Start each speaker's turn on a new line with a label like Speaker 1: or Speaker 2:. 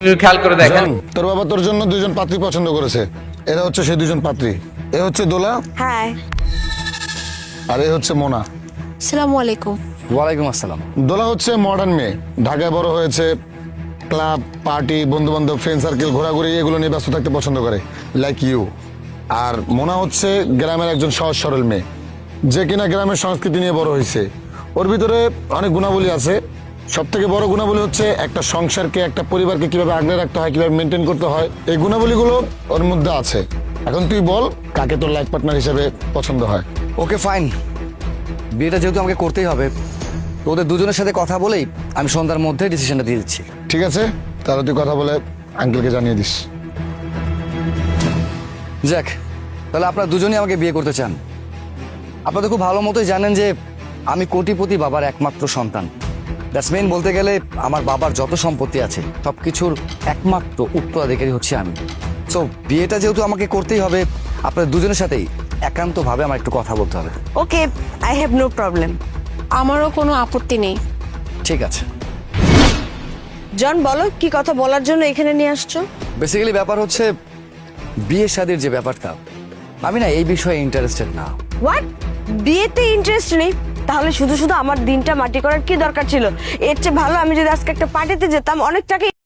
Speaker 1: খেয়াল করে দেখেন।
Speaker 2: তোর বাবা তোর জন্য দুজন পাত্রী পছন্দ করেছে। এরা হচ্ছে সেই দুজন পাত্রী। এ হচ্ছে দোলা
Speaker 3: হাই।
Speaker 2: আর এ হচ্ছে মোনা।
Speaker 3: আসসালামু আলাইকুম।
Speaker 4: ওয়ালাইকুম আসসালাম।
Speaker 2: দোলা হচ্ছে মডার্ন মেয়ে, ঢাকায় বড় হয়েছে, ক্লাব পার্টি বন্ধু বান্ধব ফ্রেন্ড সার্কেল ঘোরাঘুরি এগুলো নিয়ে ব্যস্ত থাকতে পছন্দ করে, লাইক ইউ। আর মোনা হচ্ছে গ্রামের একজন সহজ সরল মেয়ে, যে কিনা গ্রামের সংস্কৃতি নিয়ে বড় হয়েছে। ওর ভিতরে অনেক গুণাবলী আছে। সব থেকে বড় গুণাবলী হচ্ছে একটা সংসারকে, একটা পরিবারকে কিভাবে আগলে রাখতে হয়, কিভাবে মেনটেন করতে হয়, এই গুণাবলীগুলো ওর মধ্যে আছে। এখন তুই বল কাকে তোর লাইফ পার্টনার হিসেবে পছন্দ হয়।
Speaker 4: ওকে ফাইন, বিয়েটা যেহেতু আমাকে করতেই হবে, তো ওদের দুজনের সাথে কথা বলেই আমি সন্ধ্যার মধ্যে ডিসিশনটা দিয়ে দিচ্ছি।
Speaker 2: ঠিক আছে, তাহলে তুই কথা বলে আঙ্কেলকে জানিয়ে দিস।
Speaker 4: যাক, তাহলে আপনারা দুজনেই আমাকে বিয়ে করতে চান। আপনারা তো খুব ভালো মতোই জানেন যে আমি কোটিপতি বাবার একমাত্র সন্তান। দ্যাটস মেইন, বলতে গেলে আমার বাবার যত সম্পত্তি আছে সব কিছুর একমাত্র উত্তরাধিকারী হচ্ছে আমি। সো বিয়েটা যেহেতু আমাকে করতেই হবে, আপনাদের দুজনের সাথেই একান্তভাবে আমার একটু কথা বলতে হবে।
Speaker 3: ওকে, আই হ্যাভ নো প্রবলেম।
Speaker 5: আমারও কোনো আপত্তি নেই।
Speaker 4: ঠিক আছে।
Speaker 3: জন, বলো কি কথা বলার জন্য এখানে নিয়ে আসছো?
Speaker 4: বেসিক্যালি ব্যাপার হচ্ছে বিয়ে শাদীর যে ব্যাপারটা, আমি না এই বিষয়ে ইন্টারেস্টেড না।
Speaker 3: হোয়াট? বিয়েতে ইন্টারেস্ট নেই? তাহলে শুধু শুধু আমার দিনটা মাটি করার কি দরকার ছিল? এর চেয়ে ভালো আমি যদি আজকে একটা পার্টিতে যেতাম, অনেক টাকা